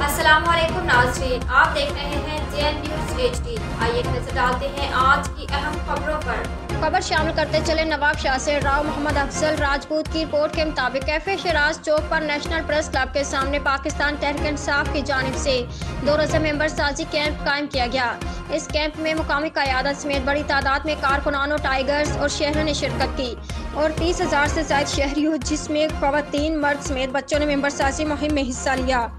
अस्सलाम वालेकुम नाज़रीन, आप देख रहे हैं JN न्यूज़ HD। आइए नजर डालते हैं आज की अहम खबरों पर। खबर शामिल करते चले नवाब शाह से राव मोहम्मद अफजल राजपूत की रिपोर्ट के मुताबिक कैफे शिराज चौक पर नेशनल प्रेस क्लब के सामने पाकिस्तान तहरीक इंसाफ की जानिब से 2 रोज़ा मेंबर साजी कैंप कायम किया गया। इस कैंप में मुकामी क़यादत समेत बड़ी तादाद में कारकुनानों, टाइगर्स और शहरों ने शिरकत की और 30,000 से ज़ायद शहरियों जिसमें ख़वातीन, मर्द समेत बच्चों ने मेंबर साजी मुहिम में हिस्सा लिया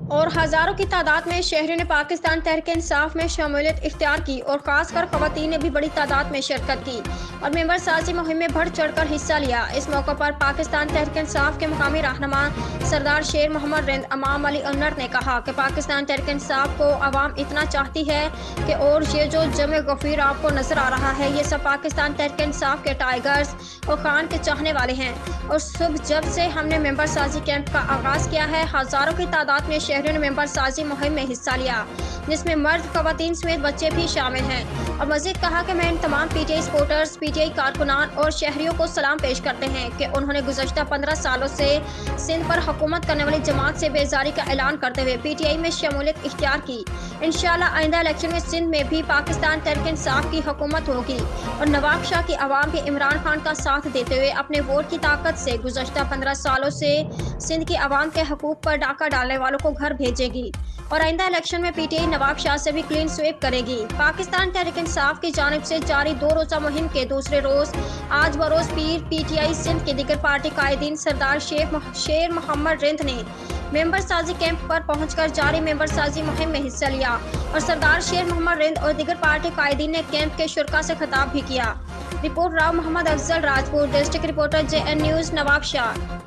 और हज़ारों की तादाद में शहरियों ने पाकिस्तान तहरीक इंसाफ में शमूलियत इख्तियार की और ख़ासकर ख़वातीन ने भी बड़ी तादाद में शिरकत की और मेंबर साजी मुहिम में बढ़ चढ़ कर हिस्सा लिया। इस मौके पर पाकिस्तान तहरीक इंसाफ के मुकामी रहनुमा सरदार शेर मोहम्मद रिंद अमाम अली उन्नर ने कहा कि पाकिस्तान तहरीक इंसाफ को आवाम इतना चाहती है कि और ये जो जमे गफीर आपको नजर आ रहा है, ये सब पाकिस्तान तहरीक इंसाफ के टाइगर्स और खान के चाहने वाले हैं। और सुबह जब से हमने मेंबर साजी कैंप का आगाज़ किया है, हज़ारों की तादाद में शहरियों ने मेंबर साजी मुहिम में हिस्सा लिया, जिसमें मर्द, ख़वातीन समेत बच्चे भी शामिल हैं। और मज़ीद कहा कि मैं इन तमाम PTI सपोर्टर्स, PTI कारकुनान और शहरियों को सलाम पेश करते हैं कि उन्होंने गुज़श्ता 15 सालों से सिंध पर हुकूमत करने वाली जमात से बेजारी का ऐलान करते हुए PTI में शमूलियत इख्तियार की। इंशाअल्लाह आइंदा इलेक्शन में सिंध में भी पाकिस्तान तहरीक इंसाफ की हुकूमत होगी और नवाब शाह की आवाम के इमरान खान का साथ देते हुए अपने वोट की ताकत से गुज़श्ता 15 सालों से सिंध की आवाम के हकूक़ पर डाका डालने वालों को घर भेजेगी और आइंदा इलेक्शन में PTI नवाब शाह से भी क्लीन स्वीप करेगी। पाकिस्तान तहरीक इंसाफ की जानिब से जारी 2 रोज़ा मुहिम के दूसरे रोज़ आज बरोज़ पीर PTI सिंध के दीगर पार्टी कायदीन सरदार शेर मोहम्मद रिंद ने मेंबर साजी कैंप पर पहुंचकर जारी मेंबर साजी मुहिम में हिस्सा लिया और सरदार शेर मोहम्मद रिंद और दीगर पार्टी कायदीन ने कैंप के शुरका से खिताब भी किया। Report Rao Mohammad Afzal Rajput, district reporter JN news Nawab Shah.